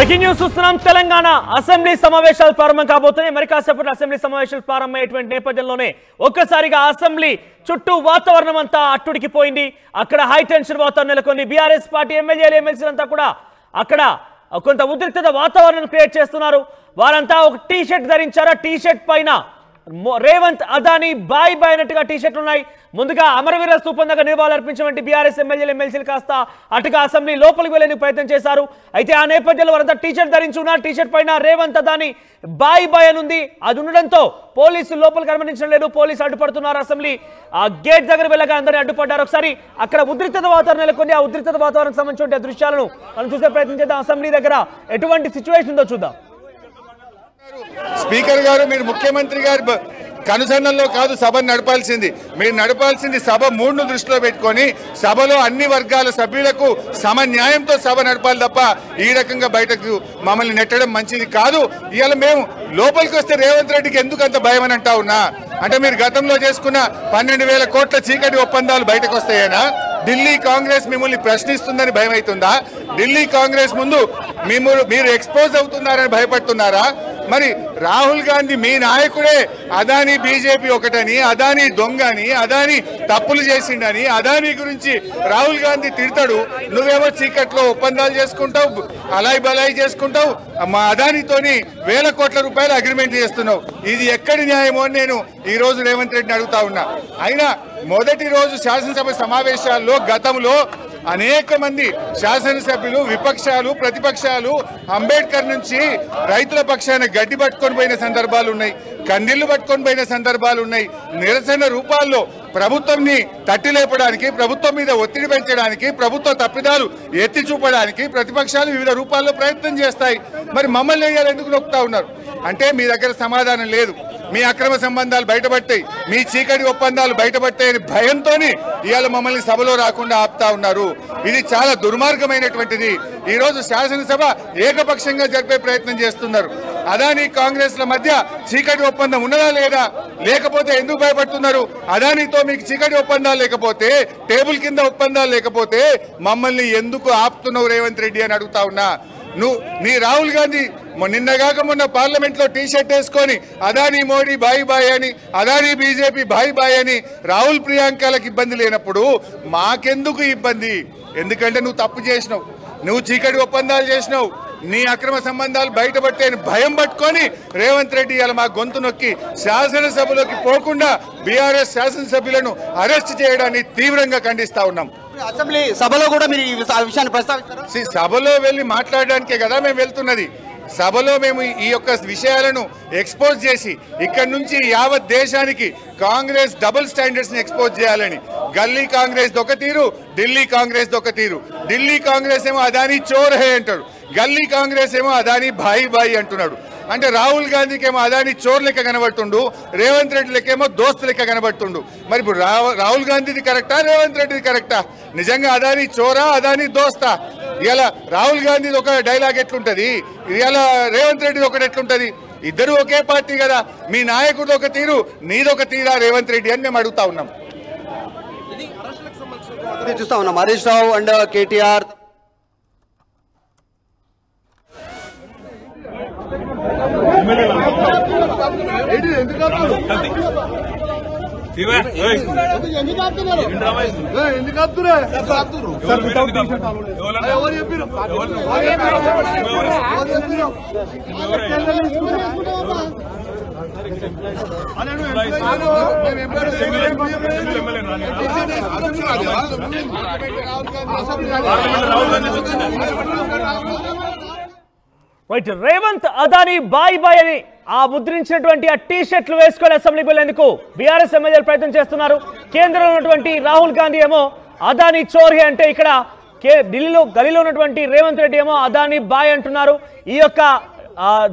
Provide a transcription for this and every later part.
Breaking news చూస్తున్నాం. Telangana assembly సమావేశాలు ప్రారంభం కాబోతున్నాయి. మరి కాసేపటి అసెంబ్లీ సమావేశాలు ప్రారంభమయ్యేటువంటి నేపథ్యంలోనే ఒక్కసారిగా అసెంబ్లీ చుట్టూ వాతావరణం అంతా అట్టుడికిపోయింది. అక్కడ హై టెన్షన్ వాతావరణం నెలకొంది. బీఆర్ఎస్ పార్టీ ఎమ్మెల్యేలు ఎమ్మెల్సీలంతా కూడా అక్కడ కొంత ఉద్రిక్తత వాతావరణం క్రియేట్ చేస్తున్నారు. వారంతా ఒక టీ షర్ట్ ధరించారు. టీ షర్ట్ పైన రేవంత్ అదానీ బాయ్ బాయ్ అన్నట్టుగా టీ షర్ట్లు ఉన్నాయి. ముందుగా అమరవీర స్థూపం దగ్గర నివాళులర్పించినటువంటి బీఆర్ఎస్ ఎమ్మెల్యేలు ఎమ్మెల్సీలు కాస్త అటుగా అసెంబ్లీ లోపలికి వెళ్లేందుకు ప్రయత్నం చేశారు. అయితే ఆ నేపథ్యంలో వారంతా టీ షర్ట్ ధరించి ఉన్నారు. టీ షర్ట్ పైన రేవంత్ అదానీ బాయ్ బాయ్ అని ఉంది. అది ఉండడంతో పోలీసులు లోపలికి అనుమతించడం లేదు. పోలీసులు అడ్డుపడుతున్నారు. అసెంబ్లీ ఆ గేట్ దగ్గర వెళ్ళగా అందరినీ అడ్డుపడ్డారు. ఒకసారి అక్కడ ఉద్రిక్తత వాతావరణం నెలకొంది. ఆ ఉద్రిక్తత వాతావరణం సంబంధించిన దృశ్యాలను మనం చూసే ప్రయత్నం చేద్దాం. అసెంబ్లీ దగ్గర ఎటువంటి సిచ్యువేషన్ ఉందో చూద్దాం. స్పీకర్ గారు, మీరు ముఖ్యమంత్రి గారు కనుసన్నల్లో కాదు సభను నడపాల్సింది. మీరు నడపాల్సింది సభ మూడును దృష్టిలో పెట్టుకొని సభలో అన్ని వర్గాల సభ్యులకు సమన్యాయంతో సభ నడపాలి తప్ప ఈ రకంగా బయటకు మమ్మల్ని నెట్టడం మంచిది కాదు. ఇవాళ మేము లోపలికి వస్తే రేవంత్ రెడ్డికి ఎందుకు అంత భయం అని అంటా ఉన్నా అంటే, మీరు గతంలో చేసుకున్న 12,000 కోట్ల చీకటి ఒప్పందాలు బయటకు వస్తాయేనా? ఢిల్లీ కాంగ్రెస్ మిమ్మల్ని ప్రశ్నిస్తుందని భయం అవుతుందా? ఢిల్లీ కాంగ్రెస్ ముందు మీరు ఎక్స్పోజ్ అవుతున్నారని భయపడుతున్నారా? మరి రాహుల్ గాంధీ మీ నాయకుడే అదానీ బీజేపీ ఒకటని, అదానీ దొంగని, అదానీ తప్పులు చేసిండని అదానీ గురించి రాహుల్ గాంధీ తిడతాడు. నువ్వేమో చీకట్లో ఒప్పందాలు చేసుకుంటావు, అలాయి బలాయి చేసుకుంటావు, మా అదానీతోని 1,000 కోట్ల రూపాయలు అగ్రిమెంట్ చేస్తున్నావు. ఇది ఎక్కడి న్యాయమో అని నేను ఈ రోజు రేవంత్ రెడ్డిని అడుగుతా ఉన్నా. అయినా మొదటి రోజు శాసనసభ సమావేశాల్లో గతంలో అనేక మంది శాసనసభ్యులు, విపక్షాలు, ప్రతిపక్షాలు అంబేద్కర్ నుంచి రైతుల పక్షాన గడ్డి పట్టుకొని పోయిన సందర్భాలు ఉన్నాయి, కన్నీళ్లు పట్టుకొని పోయిన సందర్భాలు ఉన్నాయి. నిరసన రూపాల్లో ప్రభుత్వంని తట్టి లేపడానికి, ప్రభుత్వం మీద ఒత్తిడి పెంచడానికి, ప్రభుత్వ తప్పిదాలు ఎత్తి చూపడానికి ప్రతిపక్షాలు వివిధ రూపాల్లో ప్రయత్నం చేస్తాయి. మరి మమ్మల్ని ఎందుకు నొక్కుతా ఉన్నారు అంటే, మీ దగ్గర సమాధానం లేదు. మీ అక్రమ సంబంధాలు బయటపడతాయి, మీ చీకటి ఒప్పందాలు బయటపడతాయని భయంతో ఇవాళ మమ్మల్ని సభలో రాకుండా ఆపుతా ఉన్నారు. ఇది చాలా దుర్మార్గమైనటువంటిది. ఈరోజు శాసనసభ ఏకపక్షంగా జరిపే ప్రయత్నం చేస్తున్నారు. అదానీ కాంగ్రెస్ల మధ్య చీకటి ఒప్పందం ఉన్నదా లేదా? లేకపోతే ఎందుకు భయపడుతున్నారు? అదానీతో మీకు చీకటి ఒప్పందాలు లేకపోతే, టేబుల్ కింద ఒప్పందాలు లేకపోతే మమ్మల్ని ఎందుకు ఆపుతున్నావు రేవంత్ రెడ్డి అని అడుగుతా ఉన్నా. నీ రాహుల్ గాంధీ నిన్నగాక మొన్న పార్లమెంట్ లో టీ షర్ట్ వేసుకొని అదానీ మోడీ బాయ్ బాయ్ అని, అదానీ బీజేపీ బాయ్ బాయ్ అని రాహుల్ ప్రియాంకలకు ఇబ్బంది లేనప్పుడు మాకెందుకు ఇబ్బంది? ఎందుకంటే నువ్వు తప్పు చేసినావు, నువ్వు చీకటి ఒప్పందాలు చేసినావు, నీ అక్రమ సంబంధాలు బయటపట్టే భయం పట్టుకొని రేవంత్ రెడ్డి ఇలా మా గొంతు నొక్కి శాసనసభలోకి పోకుండా బీఆర్ఎస్ శాసనసభ్యులను అరెస్ట్ చేయడాన్ని తీవ్రంగా ఖండిస్తా ఉన్నాం. అసెంబ్లీ సభలో కూడా మీరు ఈ విషయాన్ని ప్రస్తావిస్తారు. సభలో వెళ్ళి మాట్లాడడానికే కదా మేము వెళ్తున్నది. సభలో మేము ఈ యొక్క విషయాలను ఎక్స్పోజ్ చేసి ఇక్కడి నుంచి యావత్ దేశానికి కాంగ్రెస్ డబుల్ స్టాండర్డ్స్ ని ఎక్స్పోజ్ చేయాలని. గల్లీ కాంగ్రెస్ ఒక తీరు, ఢిల్లీ కాంగ్రెస్ ఒక తీరు. ఢిల్లీ కాంగ్రెస్ ఏమో అదానీ చోర్ హే అంటాడు, గల్లీ కాంగ్రెస్ ఏమో అదానీ భాయి భాయి అంటున్నాడు. అంటే రాహుల్ గాంధీకి ఏమో అదానీ చోర్ లెక్క కనబడుతుండు, రేవంత్ రెడ్డి లెక్కేమో దోస్తు లెక్క కనబడుతుండు. మరి ఇప్పుడు రాహుల్ గాంధీది కరెక్టా, రేవంత్ రెడ్డిది కరెక్టా? నిజంగా అదానీ చోరా, అదానీ దోస్తా? ఇలా రాహుల్ గాంధీది ఒక డైలాగ్ ఎట్లుంటది, ఇలా రేవంత్ రెడ్డిది ఒకటి ఎట్లుంటది? ఇద్దరు ఒకే పార్టీ కదా. మీ నాయకుడు ఒక తీరు, నీదొక తీరా రేవంత్ రెడ్డి అని మేము అడుగుతా ఉన్నాం. చూస్తా ఉన్నాం హరీష్ రావు అండ్ కేటీఆర్. రైట్, రేవంత్ అదానీ బాయ్ బాయ్ అని ఆ ముద్రించినటువంటి ఆ టీ షర్ట్లు వేసుకొని అసెంబ్లీకి వెళ్లేందుకు బీఆర్ఎస్ ఎమ్మెల్యేలు ప్రయత్నం చేస్తున్నారు. కేంద్రంలో ఉన్నటువంటి రాహుల్ గాంధీ ఏమో అదానీ చోర్హే అంటే, ఇక్కడ గలీలో ఉన్నటువంటి రేవంత్ రెడ్డి ఏమో అదానీ బాయ్ అంటున్నారు. ఈ యొక్క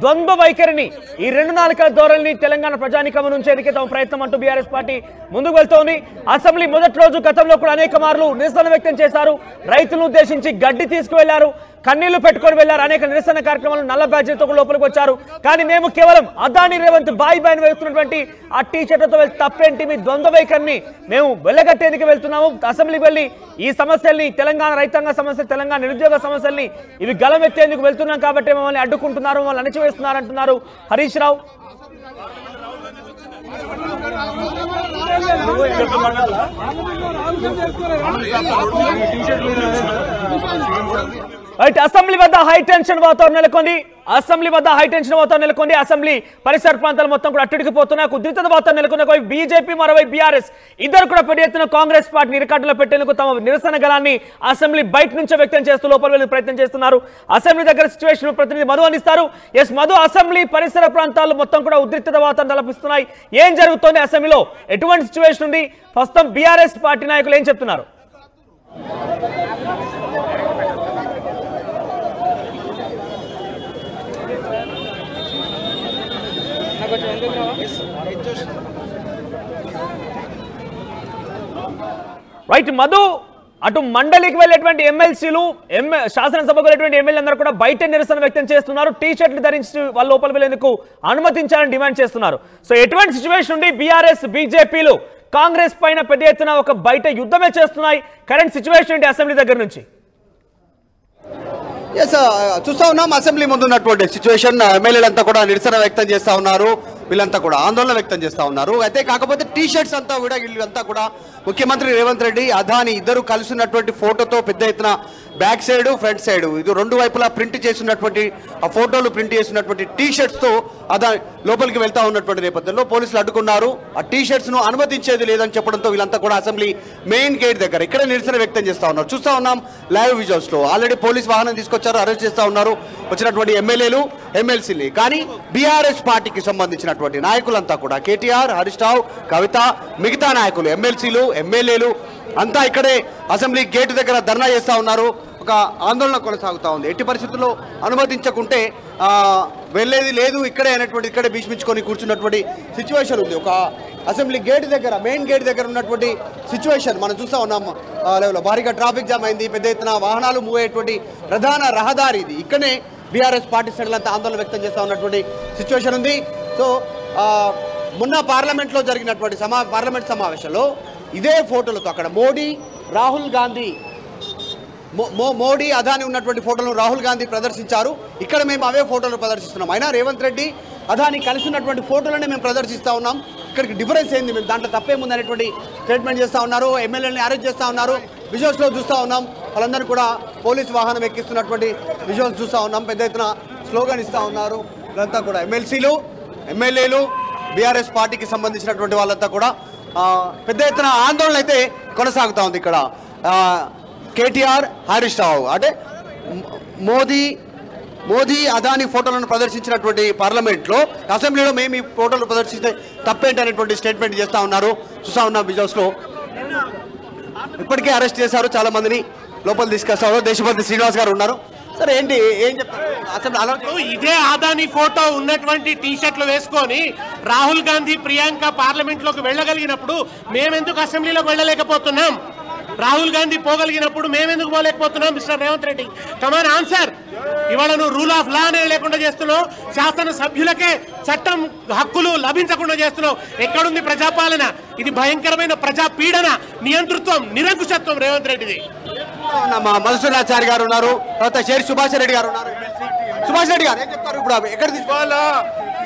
ద్వంద్వ వైఖరిని, ఈ రెండు నాలుకల ధోరణిని తెలంగాణ ప్రజానికం నుంచి ఎదిగే తమ ప్రయత్నం అంటూ బీఆర్ఎస్ పార్టీ ముందుకు వెళ్తోంది. అసెంబ్లీ మొదటి రోజు గతంలో కూడా అనేక మార్లు నిరసన వ్యక్తం చేశారు. రైతులను ఉద్దేశించి గడ్డి తీసుకువెళ్లారు, కన్నీళ్లు పెట్టుకొని వెళ్లారు. అనేక నిరసన కార్యక్రమాలు నల్ల బ్యాడ్జీలతో లోపలికి వచ్చారు. కానీ మేము కేవలం అదాని రేవంత్ బాయ్ బాయ్ వెళ్తున్నటువంటి ఆ టీ షర్ట్లతో వెళ్తే తప్పేంటి, మీ ద్వంద్వ వైఖరిని మేము వెళ్ళగట్టేందుకు వెళ్తున్నాము. అసెంబ్లీకి వెళ్ళి ఈ సమస్యల్ని, తెలంగాణ రైతాంగ సమస్యలు, తెలంగాణ నిరుద్యోగ సమస్యల్ని ఇవి గలమెత్తేందుకు వెళ్తున్నాం కాబట్టి మమ్మల్ని అడ్డుకుంటున్నారు, మమ్మల్ని అణచివేస్తున్నారు అంటున్నారు హరీష్ రావు. అసెంబ్లీ వద్ద హై టెన్షన్ వాతావరణం నెలకొంది. అసెంబ్లీ పరిసర ప్రాంతాలు మొత్తం కూడా అట్టుడికిపోతున్నాయి. ఉద్రిక్త వాతావరణం నెలకొన్న బీజేపీ, మరోవైపు బీఆర్ఎస్ ఇద్దరు కూడా పెద్ద ఎత్తున కాంగ్రెస్ పార్టీని ఇరకాటులో పెట్టేందుకు తమ నిరసన గలాన్ని అసెంబ్లీ బయట నుంచే వ్యక్తం చేస్తూ లోపల వెళ్ళే ప్రయత్నం చేస్తున్నారు. అసెంబ్లీ దగ్గర సిచ్యువేషన్ ప్రతినిధి మధు అందిస్తారు. ఎస్ మధు, అసెంబ్లీ పరిసర ప్రాంతాలు మొత్తం కూడా ఉద్రిక్త వాతావరణం తలపిస్తున్నాయి. ఏం జరుగుతోంది అసెంబ్లీలో, ఎటువంటి సిచ్యువేషన్ ఉంది, ప్రస్తుతం బీఆర్ఎస్ పార్టీ నాయకులు ఏం చెప్తున్నారు? రైట్ మధు, అటు మండలికి వెళ్ళేటువంటి ఎమ్మెల్సీలు, శాసనసభకు వెళ్ళేటువంటి ఎమ్మెల్యే అందరూ కూడా బయట నిరసన వ్యక్తం చేస్తున్నారు. టీ షర్ట్లు ధరించి వాళ్ళ లోపల వెళ్ళేందుకు అనుమతించాలని డిమాండ్ చేస్తున్నారు. సో ఎటువంటి సిచ్యువేషన్ ఉంది, బీఆర్ఎస్ బీజేపీలు కాంగ్రెస్ పైన పెద్ద ఎత్తున ఒక బయట యుద్ధమే చేస్తున్నాయి. కరెంట్ సిచ్యువేషన్ ఏంటి అసెంబ్లీ దగ్గర నుంచి? చూస్తా ఉన్నాం అసెంబ్లీ ముందు ఉన్నటువంటి సిచ్యువేషన్. ఎమ్మెల్యేలంతా కూడా నిరసన వ్యక్తం చేస్తా ఉన్నారు, వీళ్ళంతా కూడా ఆందోళన వ్యక్తం చేస్తా ఉన్నారు. అయితే కాకపోతే టీ షర్ట్స్ అంతా కూడా వీళ్ళంతా కూడా ముఖ్యమంత్రి రేవంత్ రెడ్డి, అదాని ఇద్దరు కలిసి ఉన్నటువంటి ఫోటోతో పెద్ద ఎత్తున బ్యాక్ సైడ్, ఫ్రంట్ సైడ్ ఇది రెండు వైపులా ప్రింట్ చేసినటువంటి ఆ ఫోటోలు ప్రింట్ చేసినటువంటి టీ షర్ట్స్తో అదాని లోపలికి వెళ్తా ఉన్నటువంటి నేపథ్యంలో పోలీసులు అడ్డుకున్నారు. ఆ టీ షర్ట్స్ను అనుమతించేది లేదని చెప్పడంతో వీళ్ళంతా కూడా అసెంబ్లీ మెయిన్ గేట్ దగ్గర ఇక్కడ నిరసన వ్యక్తం చేస్తా ఉన్నారు. చూస్తా ఉన్నాం లైవ్ విజువల్స్లో. ఆల్రెడీ పోలీస్ వాహనం తీసుకొచ్చారు, అరెస్ట్ చేస్తా ఉన్నారు వచ్చినటువంటి ఎమ్మెల్యేలు, ఎమ్మెల్సీలు. కానీ బీఆర్ఎస్ పార్టీకి సంబంధించినటువంటి నాయకులంతా కూడా కేటీఆర్, హరీష్ రావు, కవిత, మిగతా నాయకులు, ఎమ్మెల్సీలు, ఎమ్మెల్యేలు అంతా ఇక్కడే అసెంబ్లీ గేటు దగ్గర ధర్నా చేస్తూ ఉన్నారు. ఒక ఆందోళన కొనసాగుతూ ఉంది. ఎట్టి పరిస్థితుల్లో అనుమతించకుంటే వెళ్ళేది లేదు ఇక్కడే అనేటువంటి ఇక్కడే భీష్మించుకొని కూర్చున్నటువంటి సిచ్యువేషన్ ఉంది. ఒక అసెంబ్లీ గేట్ దగ్గర, మెయిన్ గేట్ దగ్గర ఉన్నటువంటి సిచ్యువేషన్ మనం చూస్తూ ఉన్నాం. లెవెల్లో భారీగా ట్రాఫిక్ జామ్ అయింది, పెద్ద ఎత్తున వాహనాలు మూవ్ అయ్యేటువంటి ప్రధాన రహదారి ఇది. ఇక్కడనే బీఆర్ఎస్ పార్టీ శ్రేణులంతా ఆందోళన వ్యక్తం చేస్తూ ఉన్నటువంటి సిచ్యువేషన్ ఉంది. సో మొన్న పార్లమెంట్లో జరిగినటువంటి పార్లమెంట్ సమావేశంలో ఇదే ఫోటోలతో అక్కడ మోడీ, రాహుల్ గాంధీ, మోడీ, అదాని ఉన్నటువంటి ఫోటోలను రాహుల్ గాంధీ ప్రదర్శించారు. ఇక్కడ మేము అవే ఫోటోలు ప్రదర్శిస్తున్నాం. అయినా రేవంత్ రెడ్డి, అదాని కలిసి ఉన్నటువంటి ఫోటోలనే మేము ప్రదర్శిస్తూ ఉన్నాం. ఇక్కడికి డిఫరెన్స్ ఏంది, మేము దాంట్లో తప్పేముంది అనేటువంటి స్టేట్మెంట్ చేస్తూ ఉన్నారు. ఎమ్మెల్యేలని అరెస్ట్ చేస్తూ ఉన్నారు. విజువల్స్లో చూస్తూ ఉన్నాం, వాళ్ళందరూ కూడా పోలీసు వాహనం ఎక్కిస్తున్నటువంటి విజువల్స్ చూస్తూ ఉన్నాం. పెద్ద ఎత్తున స్లోగన్ ఇస్తూ ఉన్నారు. వీళ్ళంతా కూడా ఎమ్మెల్సీలు, ఎమ్మెల్యేలు, బీఆర్ఎస్ పార్టీకి సంబంధించినటువంటి వాళ్ళంతా కూడా పెద్ద ఎత్తున ఆందోళన అయితే కొనసాగుతూ ఉంది. ఇక్కడ కేటీఆర్, హరీష్ రావు అంటే మోదీ, అదాని ఫోటోలను ప్రదర్శించినటువంటి పార్లమెంట్లో అసెంబ్లీలో మేము ఈ ఫోటోలు ప్రదర్శిస్తే తప్పేంటి అనేటువంటి స్టేట్మెంట్ చేస్తూ ఉన్నారు. చూస్తూ ఉన్నాం విజువల్స్లో. ఇప్పటికే అరెస్ట్ చేశారు, చాలా మందిని లోపల తీసుకొస్తారు. దేశపతి శ్రీనివాస్ గారు ఉన్నారు. సరే ఏంటి, ఏం చెప్తారు? ఇదే అదాని ఫోటో ఉన్నటువంటి టీ షర్ట్లు వేసుకొని రాహుల్ గాంధీ, ప్రియాంక పార్లమెంట్ లోకి వెళ్ళగలిగినప్పుడు మేమెందుకు అసెంబ్లీలోకి వెళ్ళలేకపోతున్నాం? రాహుల్ గాంధీ పోగలిగినప్పుడు మేమెందుకు పోలేకపోతున్నాం? Mister Revanth Reddy, come on answer. ఇవాళ నువ్వు రూల్ ఆఫ్ లా అనేది లేకుండా చేస్తున్నావు, శాసన సభ్యులకే చట్టం హక్కులు లభించకుండా చేస్తున్నావు. ఎక్కడుంది ప్రజాపాలన? ఇది భయంకరమైన ప్రజా పీడన, నియంతృత్వం, నిరంకుశత్వం రేవంత్ రెడ్డిది. మధుసూదనాచారి గారు ఉన్నారు, తర్వాత షేర్ సుభాష్ రెడ్డి గారు ఉన్నారు. సుభాష్ రెడ్డి గారు ఏం చెప్తారు? ఇప్పుడు ఎక్కడ తీసుకోవాలా?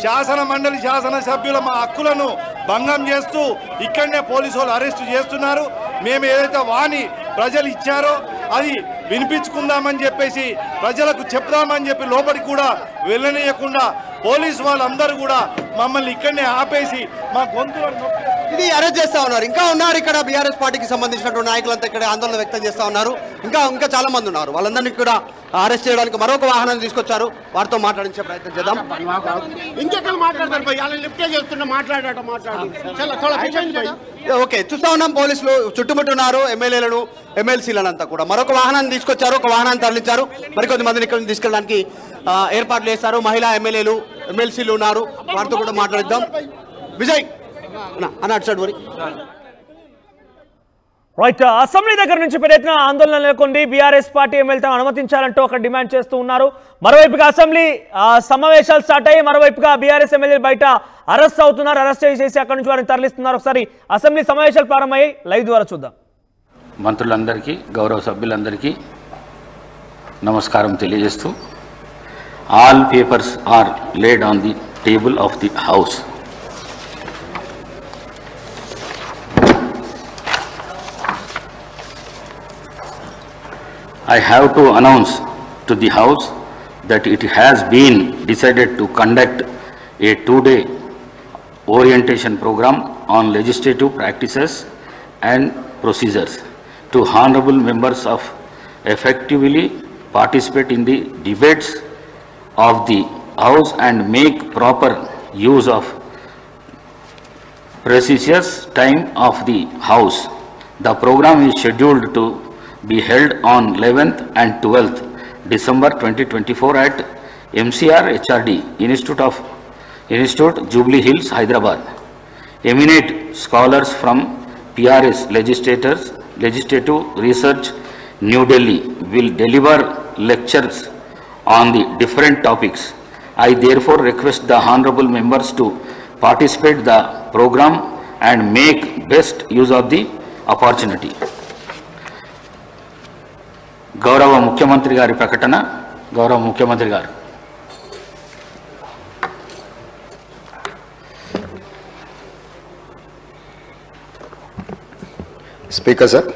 శాసన మండలి శాసన సభ్యుల మా హక్కులను భంగం చేస్తూ ఇక్కడనే పోలీసు వాళ్ళు అరెస్టు చేస్తున్నారు. మేము ఏదైతే వాణి ప్రజలు ఇచ్చారో అది వినిపించుకుందామని చెప్పేసి, ప్రజలకు చెప్దామని చెప్పి లోపలికి కూడా వెళ్ళనీయకుండా పోలీసు వాళ్ళందరూ కూడా మమ్మల్ని ఇక్కడనే ఆపేసి మా గొంతులను ఇది అరెస్ట్ చేస్తా ఉన్నారు. ఇంకా ఉన్నారు ఇక్కడ బీఆర్ఎస్ పార్టీకి సంబంధించినటువంటి నాయకులంతా ఇక్కడ ఆందోళన వ్యక్తం చేస్తా ఉన్నారు. ఇంకా చాలా మంది ఉన్నారు. వాళ్ళందరినీ కూడా అరెస్ట్ చేయడానికి మరొక వాహనాన్ని తీసుకొచ్చారు. వారితో మాట్లాడించే ప్రయత్నం చేద్దాం. ఓకే, చూస్తా ఉన్నాం పోలీసులు చుట్టుముట్టున్నారు ఎమ్మెల్యేలను, ఎమ్మెల్సీలను అంతా కూడా. మరొక వాహనాన్ని తీసుకొచ్చారు, ఒక వాహనాన్ని తరలించారు. మరికొద్ది మందిని ఇక్కడ తీసుకెళ్ళడానికి ఏర్పాట్లు చేస్తారు. మహిళా ఎమ్మెల్యేలు ఎమ్మెల్సీలు ఉన్నారు, వారితో కూడా మాట్లాడిద్దాం. విజయ్ అన్న అటు సైడ్ మరి రైట్. అసెంబ్లీ దగ్గర నుంచి పెద్ద ఎత్తున ఆందోళన నెలకొంది. బీఆర్ఎస్ పార్టీ ఎమ్మెల్యేలను అనుమతించాలంటూ ఒక డిమాండ్ చేస్తూ ఉన్నారు. మరోవైపుగా అసెంబ్లీ సమావేశాలు స్టార్ట్ అయ్యి మరోవైపుగా బీఆర్ఎస్ ఎమ్మెల్యేలు బయట అరెస్ట్ అవుతున్నారు. అరెస్ట్ చేసి అక్కడి నుంచి వారిని తరలిస్తున్నారు. ఒకసారి అసెంబ్లీ సమావేశాలు ప్రారంభమయ్యాయి, లైవ్ ద్వారా చూద్దాం. మంత్రులందరికీ, గౌరవ సభ్యులందరికీ నమస్కారం తెలియజేస్తూ, all papers are laid on the table of the house. I have to announce to the House that it has been decided to conduct a two-day orientation program on legislative practices and procedures to honorable members of effectively participate in the debates of the House and make proper use of precious time of the House. The program is scheduled to be held on 11th and 12th December 2024 at MCR HRD Institute Jubilee Hills, Hyderabad. Eminent scholars from PRS Legislative Research New Delhi will deliver lectures on the different topics. I therefore request the honorable members to participate the program and make best use of the opportunity. గౌరవ ముఖ్యమంత్రి గారి ప్రకటన. గౌరవ ముఖ్యమంత్రి గారు. Speaker sir,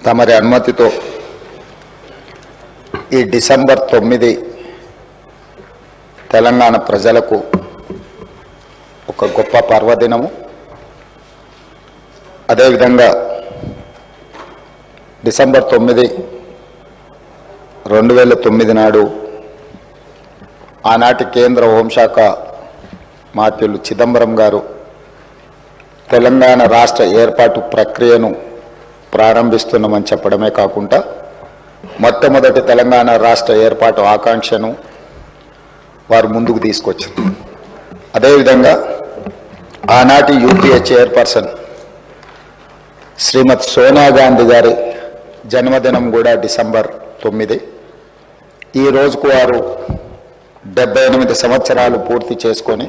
తమరి అనుమతితో ఈ డిసెంబర్ 9 తెలంగాణ ప్రజలకు ఒక గొప్ప పర్వదినము. అదేవిధంగా డిసెంబర్ 9, 2009 నాడు ఆనాటి కేంద్ర హోంశాఖ మంత్రులు చిదంబరం గారు తెలంగాణ రాష్ట్ర ఏర్పాటు ప్రక్రియను ప్రారంభిస్తున్నామని చెప్పడమే కాకుండా మొట్టమొదటి తెలంగాణ రాష్ట్ర ఏర్పాటు ఆకాంక్షను వారు ముందుకు తీసుకొచ్చారు. అదేవిధంగా ఆనాటి యూపీఏ చైర్పర్సన్ శ్రీమతి సోనియా గాంధీ గారి జన్మదినం కూడా డిసెంబర్ 9. ఈ రోజుకు వారు 78 సంవత్సరాలు పూర్తి చేసుకొని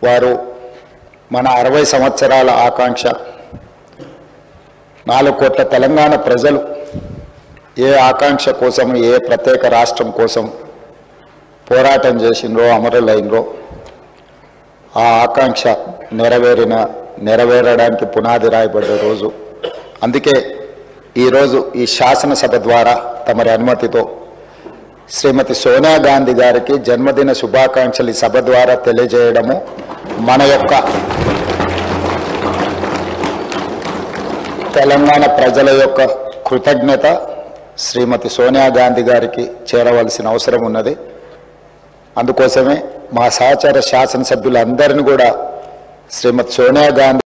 వారు మన 60 సంవత్సరాల ఆకాంక్ష 4 కోట్ల తెలంగాణ ప్రజలు ఏ ఆకాంక్ష కోసం, ఏ ప్రత్యేక రాష్ట్రం కోసం పోరాటం చేసినరో, అమరులైనరో ఆ ఆకాంక్ష నెరవేరడానికి పునాది రాయబడ్డ రోజు. అందుకే ఈరోజు ఈ శాసనసభ ద్వారా తమరి అనుమతితో శ్రీమతి సోనియా గాంధీ గారికి జన్మదిన శుభాకాంక్షలు సభ ద్వారా తెలియజేయడము మన యొక్క తెలంగాణ ప్రజల యొక్క కృతజ్ఞత శ్రీమతి సోనియా గాంధీ గారికి చేరవలసిన అవసరం ఉన్నది. అందుకోసమే మా సహచర శాసనసభ్యులందరినీ కూడా శ్రీమతి సోనియా గాంధీ